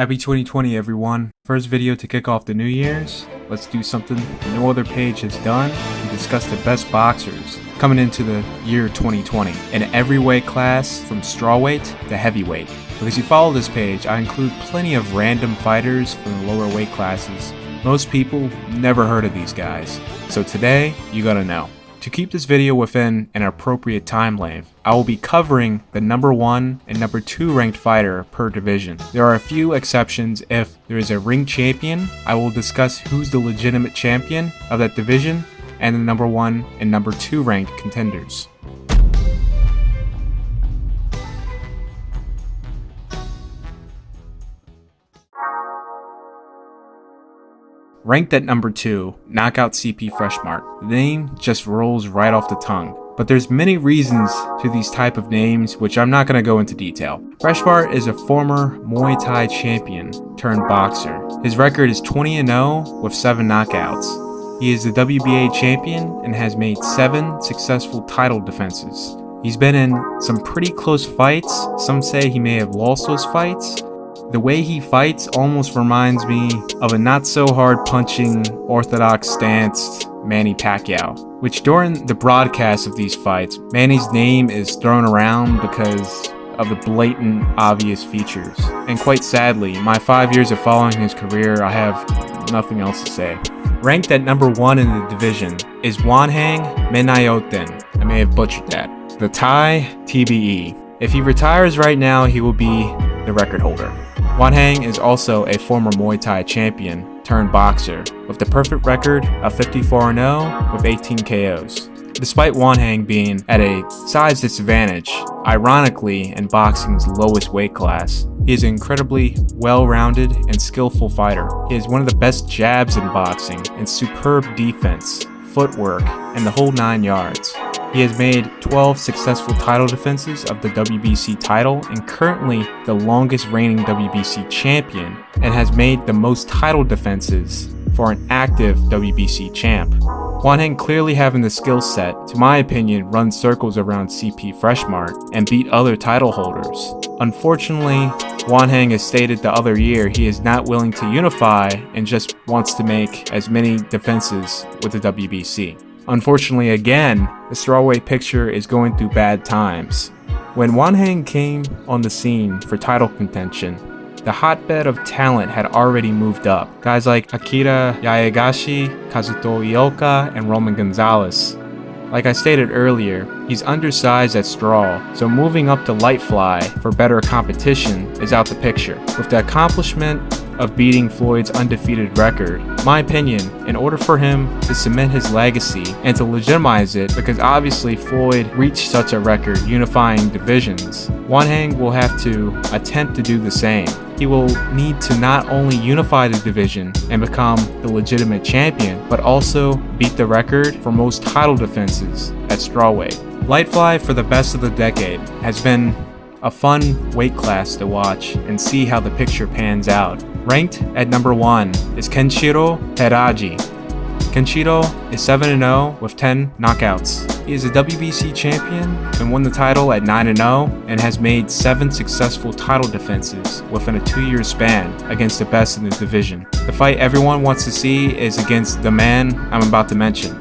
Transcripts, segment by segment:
Happy 2020 everyone. First video to kick off the New Year's. Let's do something no other page has done and discuss the best boxers coming into the year 2020 in every weight class from strawweight to heavyweight. Because you follow this page, I include plenty of random fighters from the lower weight classes. Most people never heard of these guys. So today, you gotta know. To keep this video within an appropriate time length, I will be covering the number 1 and number 2 ranked fighter per division. There are a few exceptions. If there is a ring champion, I will discuss who's the legitimate champion of that division and the number 1 and number 2 ranked contenders. Ranked at number 2, Knockout CP Freshmart. The name just rolls right off the tongue. But there's many reasons to these type of names, which I'm not going to go into detail. Freshmart is a former Muay Thai champion turned boxer. His record is 20-0 with 7 knockouts. He is the WBA champion and has made 7 successful title defenses. He's been in some pretty close fights. Some say he may have lost those fights. The way he fights almost reminds me of a not so hard punching orthodox stance Manny Pacquiao, which during the broadcast of these fights, Manny's name is thrown around because of the blatant obvious features. And quite sadly, my 5 years of following his career, I have nothing else to say. Ranked at number 1 in the division is Wanhang Menayoten. I may have butchered that. The Thai TBE. If he retires right now, he will be the record holder. Wanhang is also a former Muay Thai champion turned boxer with the perfect record of 54-0 with 18 KOs. Despite Wanhang being at a size disadvantage, ironically in boxing's lowest weight class, he is an incredibly well-rounded and skillful fighter. He has one of the best jabs in boxing and superb defense, footwork, and the whole 9 yards. He has made 12 successful title defenses of the WBC title and currently the longest reigning WBC champion, and has made the most title defenses for an active WBC champ. Wanhang clearly having the skill set, to my opinion, run circles around CP Freshmart and beat other title holders. Unfortunately, Wanhang has stated the other year he is not willing to unify and just wants to make as many defenses with the WBC. Unfortunately, again, the strawweight picture is going through bad times. When Wanhang came on the scene for title contention, the hotbed of talent had already moved up. Guys like Akira Yaegashi, Kazuto Ioka, and Roman Gonzalez. Like I stated earlier, he's undersized at straw, so moving up to light fly for better competition is out the picture. With the accomplishment of beating Floyd's undefeated record, my opinion, in order for him to cement his legacy and to legitimize it, because obviously Floyd reached such a record unifying divisions, Wanhang will have to attempt to do the same. He will need to not only unify the division and become the legitimate champion, but also beat the record for most title defenses at strawweight. Light fly for the best of the decade has been a fun weight class to watch and see how the picture pans out. Ranked at number 1 is Kenshiro Teraji. Kenshiro is 7-0 with 10 knockouts. He is a WBC champion and won the title at 9-0 and has made 7 successful title defenses within a 2-year span against the best in the division. The fight everyone wants to see is against the man I'm about to mention.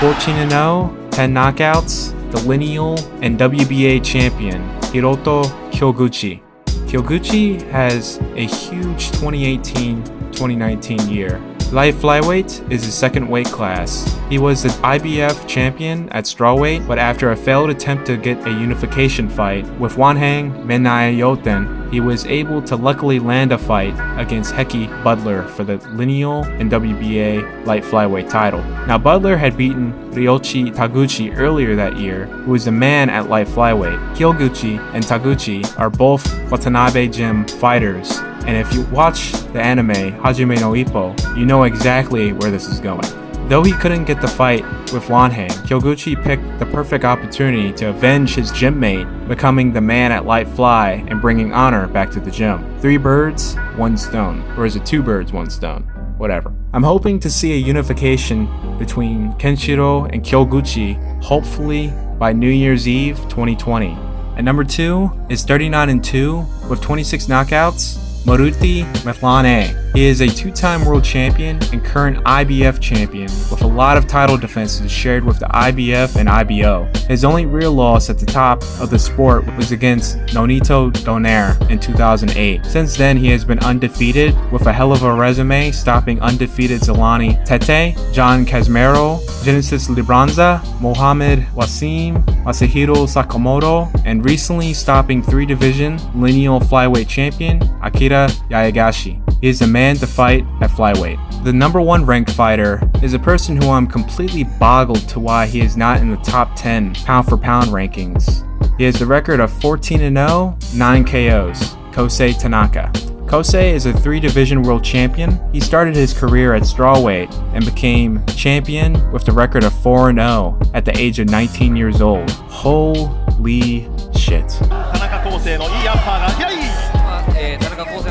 14-0, 10 knockouts, the lineal and WBA champion, Hiroto Kyoguchi. Kyoguchi has a huge 2018-2019 year. Light flyweight is his second weight class. He was the IBF champion at strawweight, but after a failed attempt to get a unification fight with Wanhang Menayoten, he was able to luckily land a fight against Heki Butler for the lineal and WBA light flyweight title. Now Butler had beaten Ryoichi Taguchi earlier that year, who was the man at light flyweight. Kyoguchi and Taguchi are both Watanabe Gym fighters, and if you watch the anime Hajime no Ippo, you know exactly where this is going. Though he couldn't get the fight with Wanhang, Kyoguchi picked the perfect opportunity to avenge his gym mate, becoming the man at light fly and bringing honor back to the gym. 3 birds, 1 stone. Or is it 2 birds, 1 stone? whatever. I'm hoping to see a unification between Kenshiro and Kyoguchi, hopefully by New Year's Eve 2020. At number 2 is 39-2 with 26 knockouts, Maruti Methlane. He is a 2-time world champion and current IBF champion with a lot of title defenses shared with the IBF and IBO. His only real loss at the top of the sport was against Nonito Donaire in 2008. Since then, he has been undefeated with a hell of a resume, stopping undefeated Zelani Tete, John Casimero, Genesis Libranza, Mohamed Wasim, Masahiro Sakamoto, and recently stopping 3-division lineal flyweight champion Akira Yayagashi. He is the man to fight at flyweight. The number 1 ranked fighter is a person who I'm completely boggled to why he is not in the top 10 pound for pound rankings. He has a record of 14-0, 9 KOs, Kosei Tanaka. Kosei is a 3-division world champion. He started his career at Strawweight and became champion with the record of 4-0 at the age of 19 years old. Holy shit. 田中康生の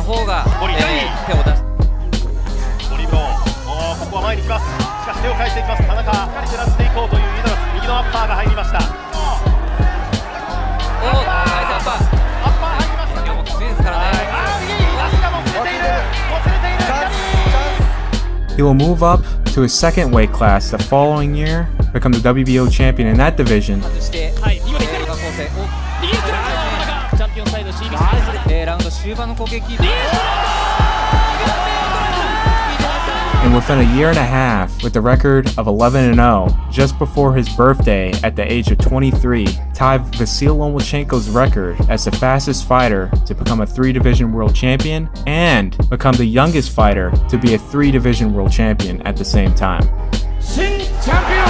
方が、手を出す。ボリブロー、ここは前に来ます。しかし手を返していきます。田中、しっかり狙っていこうという右のアッパーが入りました。ナイスアッパー。アッパー入りました。今日もきついですからね。足がもつれている。もつれている。He will move up to his second weight class the following year, become the WBO champion in that division. And within a year and a half, with a record of 11-0, just before his birthday at the age of 23, tied Vasil Lomachenko's record as the fastest fighter to become a 3-division world champion and become the youngest fighter to be a 3-division world champion at the same time. Shin champion!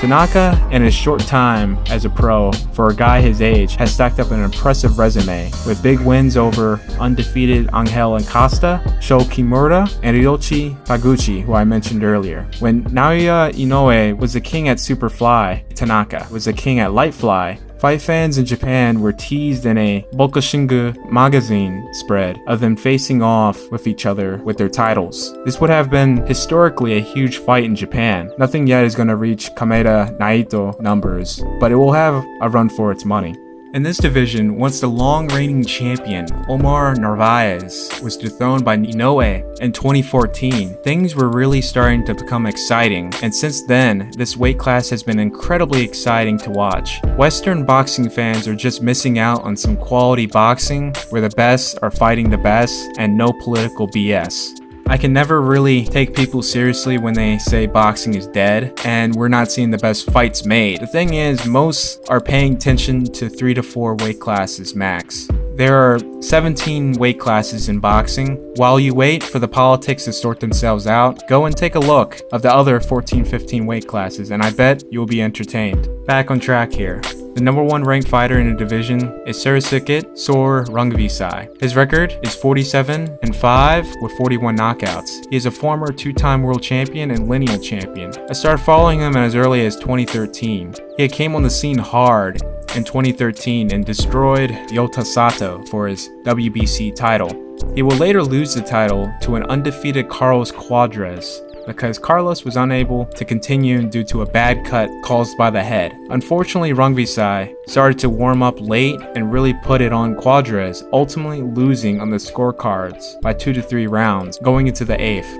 Tanaka, in his short time as a pro for a guy his age, has stacked up an impressive resume with big wins over undefeated Angel Acosta, Sho Kimura, and Ryoichi Taguchi, who I mentioned earlier. When Naoya Inoue was the king at Superfly, Tanaka was the king at Lightfly. Fight fans in Japan were teased in a Bokushingu magazine spread of them facing off with each other with their titles. This would have been historically a huge fight in Japan. Nothing yet is going to reach Kameda Naito numbers, but it will have a run for its money. In this division, once the long-reigning champion, Omar Narvaez, was dethroned by Inoue in 2014, things were really starting to become exciting, and since then, this weight class has been incredibly exciting to watch. Western boxing fans are just missing out on some quality boxing where the best are fighting the best and no political BS. I can never really take people seriously when they say boxing is dead and we're not seeing the best fights made. The thing is, most are paying attention to 3 to 4 weight classes max. There are 17 weight classes in boxing. While you wait for the politics to sort themselves out, go and take a look of the other 14-15 weight classes, and I bet you'll be entertained. Back on track here. The number 1 ranked fighter in the division is Surasuke Sor Rungvisai. His record is 47-5 with 41 knockouts. He is a former 2-time world champion and lineal champion. I started following him as early as 2013. He came on the scene hard in 2013 and destroyed Yota Sato for his WBC title. He will later lose the title to an undefeated Carlos Cuadras because Carlos was unable to continue due to a bad cut caused by the head. Unfortunately, Rungvisai started to warm up late and really put it on Cuadras, ultimately losing on the scorecards by 2 to 3 rounds, going into the 8th.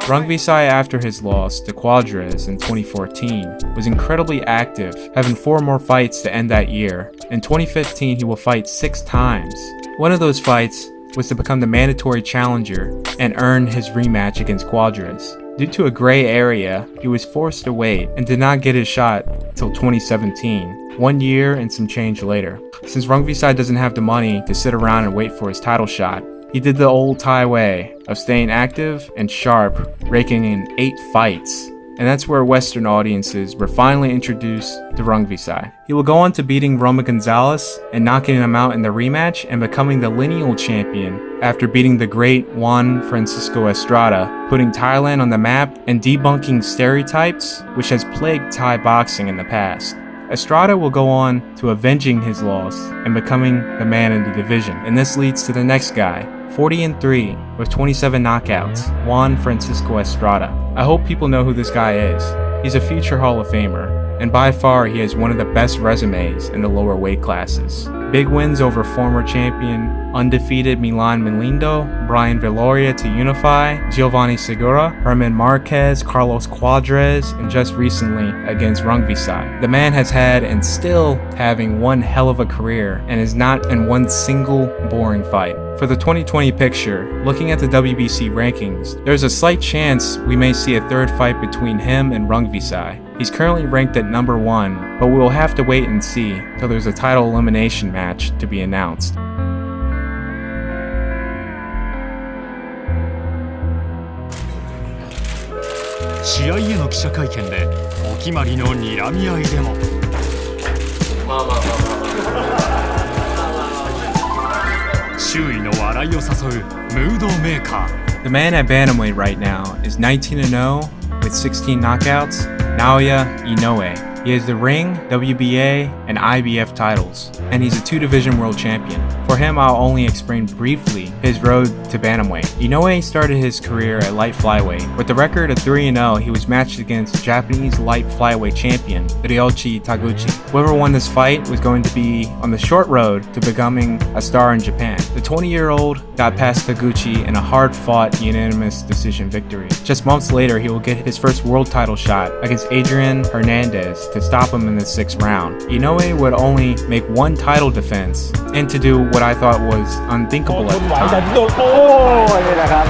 Rungvisai, after his loss to Cuadras in 2014, was incredibly active, having 4 more fights to end that year. In 2015, he will fight 6 times. One of those fights was to become the mandatory challenger and earn his rematch against Cuadras. Due to a gray area, he was forced to wait and did not get his shot till 2017, 1 year and some change later. Since Rungvisai doesn't have the money to sit around and wait for his title shot, he did the old Thai way of staying active and sharp, raking in 8 fights. and that's where Western audiences were finally introduced to Rungvisai. He will go on to beating Roman Gonzalez and knocking him out in the rematch and becoming the lineal champion after beating the great Juan Francisco Estrada, putting Thailand on the map and debunking stereotypes which has plagued Thai boxing in the past. Estrada will go on to avenging his loss and becoming the man in the division, and this leads to the next guy, 40-3 with 27 knockouts, Juan Francisco Estrada. I hope people know who this guy is. He's a future Hall of Famer, and by far he has one of the best resumes in the lower weight classes. Big wins over former champion, undefeated Milan Melindo, Brian Viloria to unify, Giovanni Segura, Herman Marquez, Carlos Cuadras, and just recently against Rungvisai. The man has had and still having one hell of a career and is not in one single boring fight. For the 2020 picture, looking at the WBC rankings, there's a slight chance we may see a third fight between him and Rungvisai. He's currently ranked at number 1, but we will have to wait and see till there's a title elimination match to be announced.試合への記者会見でお決まりの睨み合いでも周囲の笑いを誘うムードメーカー The man at Bantamweight right now is 19-0 with 16 knockouts, Naoya Inoue. He has the ring, WBA, and IBF titles, and he's a 2-division world champion. For him, I'll only explain briefly his road to Bantamweight. Inoue started his career at light flyweight. With the record of 3-0, he was matched against Japanese light flyweight champion, Ryoichi Taguchi. Whoever won this fight was going to be on the short road to becoming a star in Japan. The 20-year-old got past Taguchi in a hard-fought unanimous decision victory. Just months later, he will get his first world title shot against Adrian Hernandez to stop him in the 6th round. Inoue would only make one title defense, and to do what I thought was unthinkable at the time,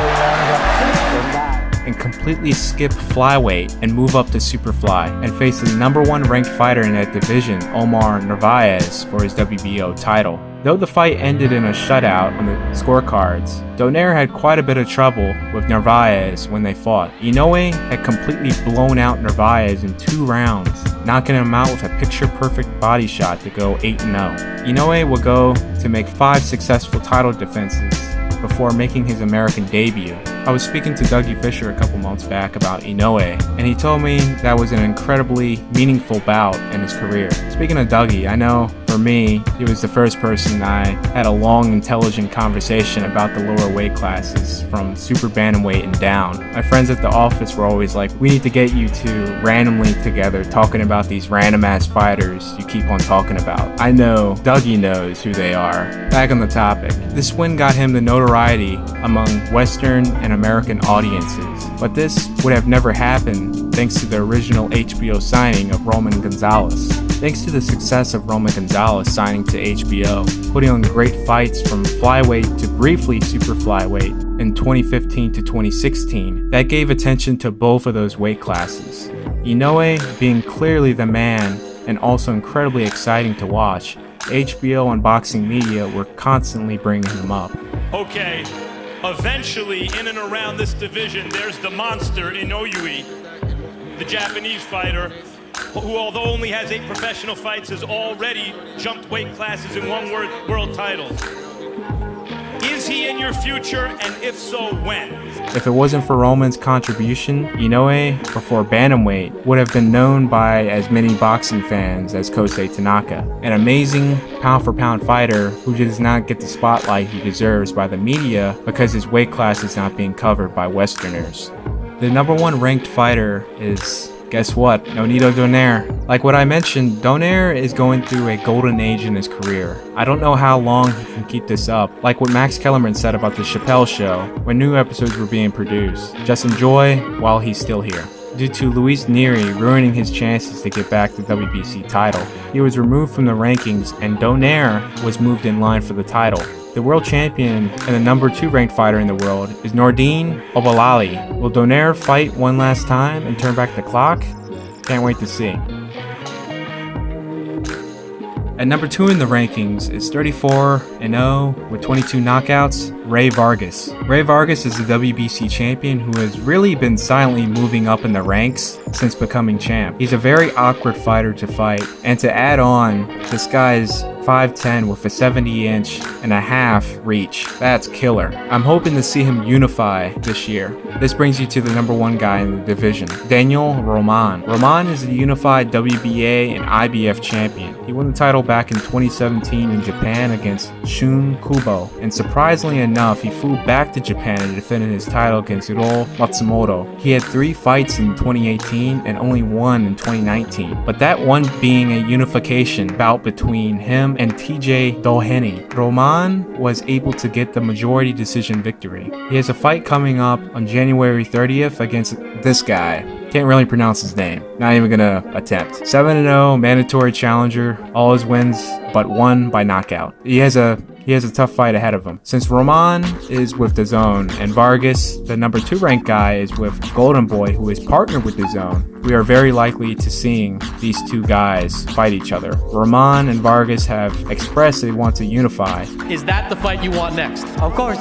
and completely skip flyweight and move up to superfly and face the number 1 ranked fighter in that division, Omar Narvaez, for his WBO title. Though the fight ended in a shutout on the scorecards, Donaire had quite a bit of trouble with Narvaez when they fought. Inoue had completely blown out Narvaez in 2 rounds, knocking him out with a picture-perfect body shot to go 8-0. Inoue will go to make 5 successful title defenses before making his American debut. I was speaking to Dougie Fisher a couple months back about Inoue, and he told me that was an incredibly meaningful bout in his career. Speaking of Dougie, I know for me, he was the first person I had a long, intelligent conversation about the lower weight classes from super bantamweight and down. My friends at the office were always like, we need to get you two randomly together talking about these random ass fighters you keep on talking about. I know Dougie knows who they are. Back on the topic, this win got him the notoriety among Western and American audiences, but this would have never happened thanks to the original HBO signing of Roman Gonzalez. Thanks to the success of Roman Gonzalez signing to HBO, putting on great fights from flyweight to briefly super flyweight in 2015 to 2016, that gave attention to both of those weight classes. Inoue being clearly the man and also incredibly exciting to watch, HBO and boxing media were constantly bringing him up. Okay, eventually in and around this division, there's the monster Inoue, the Japanese fighter, who although only has 8 professional fights, has already jumped weight classes and won world titles. Is he in your future, and if so, when? If it wasn't for Roman's contribution, Inoue, before bantamweight, would have been known by as many boxing fans as Kosei Tanaka, an amazing pound-for-pound fighter who does not get the spotlight he deserves by the media because his weight class is not being covered by Westerners. The number 1 ranked fighter is, guess what? Nonito Donaire. Like what I mentioned, Donaire is going through a golden age in his career. I don't know how long he can keep this up. Like what Max Kellerman said about the Chappelle Show when new episodes were being produced. Just enjoy while he's still here. Due to Luis Neri ruining his chances to get back the WBC title, he was removed from the rankings and Donaire was moved in line for the title. The world champion and the number 2 ranked fighter in the world is Nordine Obalali. Will Donaire fight one last time and turn back the clock? Can't wait to see. At number 2 in the rankings is 34-0 with 22 knockouts, Ray Vargas. Ray Vargas is the WBC champion who has really been silently moving up in the ranks since becoming champ. He's a very awkward fighter to fight, and to add on, this guy's 5'10 with a 70.5-inch reach. That's killer. I'm hoping to see him unify this year. This brings you to the number 1 guy in the division, Daniel Roman. Roman is the unified WBA and IBF champion. He won the title back in 2017 in Japan against Shun Kubo, and surprisingly enough, he flew back to Japan and defended his title against Hiro Matsumoto. He had 3 fights in 2018 and only 1 in 2019, but that one being a unification bout between him and TJ Doheny. Roman was able to get the majority decision victory. He has a fight coming up on January 30th against this guy. Can't really pronounce his name. Not even gonna attempt. 7-0 mandatory challenger. All his wins but 1 by knockout. He has a tough fight ahead of him. Since Roman is with DAZN and Vargas, the number 2 ranked guy, is with Golden Boy, who is partnered with DAZN, we are very likely to seeing these 2 guys fight each other. Roman and Vargas have expressed they want to unify. Is that the fight you want next? Of course,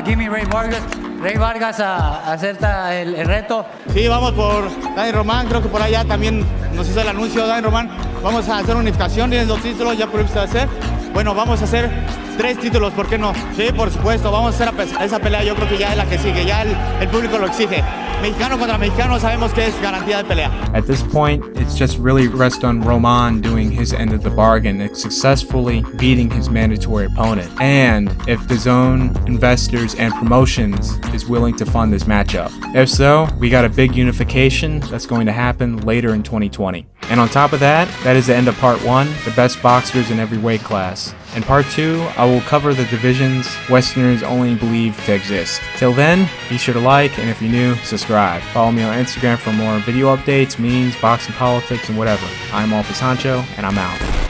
give me Ray Vargas. Ray Vargas acepta el reto. Sí, vamos por Dani Román, creo que por allá también nos hizo el anuncio Dani Román. Vamos a hacer unificación, tienes 2 títulos, ya pudiste hacer. Bueno, vamos a hacer 3 títulos, ¿por qué no? Sí, por supuesto, vamos a hacer esa pelea, yo creo que ya es la que sigue, ya el público lo exige. Mexicano contra mexicano, sabemos que es garantía de pelea. At this point, it's just really rest on Roman doing his end of the bargain and successfully beating his mandatory opponent. And if DAZN investors and promotions is willing to fund this matchup. If so, we got a big unification that's going to happen later in 2020. And on top of that, that is the end of part 1, the best boxers in every weight class. In part 2, I will cover the divisions Westerners only believe to exist. Till then, be sure to like, and if you're new, subscribe. Follow me on Instagram for more video updates, memes, boxing politics, and whatever. I'm Office Honcho, and I'm out.